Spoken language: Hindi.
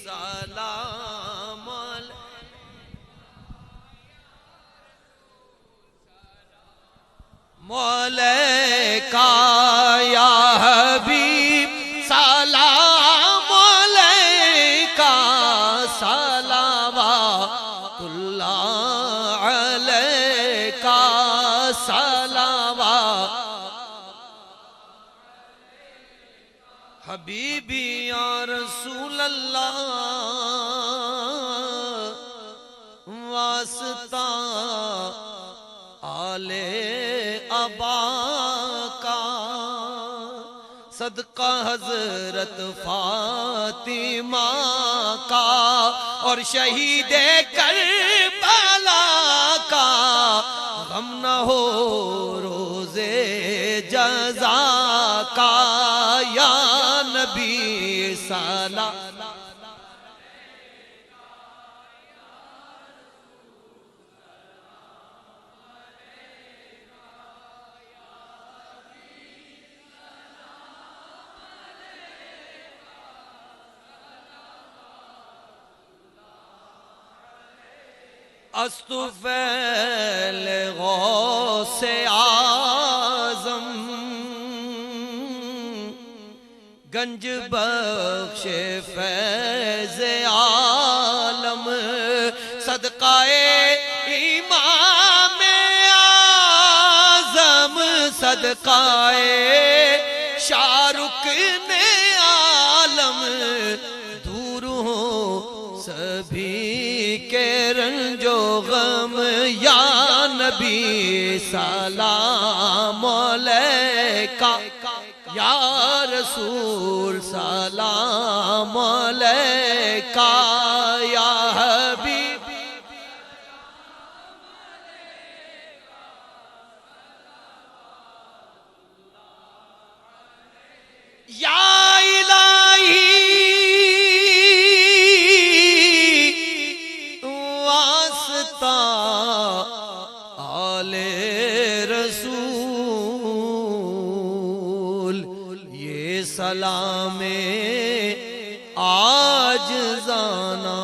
सलाम मौलैका या हबीब सलाम अलैका सलावतुल्लाह अलैका सलावा हबीबी या रसूल अल्लाह वास्ता आले अबा का सदका हजरत फातिमा का और शहीद करबला का गम न हो रोजे जजा का या नबी सलाम अस्तुफैल गौसे आज़म गंज बख्शे फैज़ आलम सदकाए इमाम आज़म सदकाए शाहरुख ने आलम दूर हो सभी के रंजो गम या नबी सलाम अलैका या रसूल सलाम अलैका या हबीब या आले रसूल ये सलामे आज जाना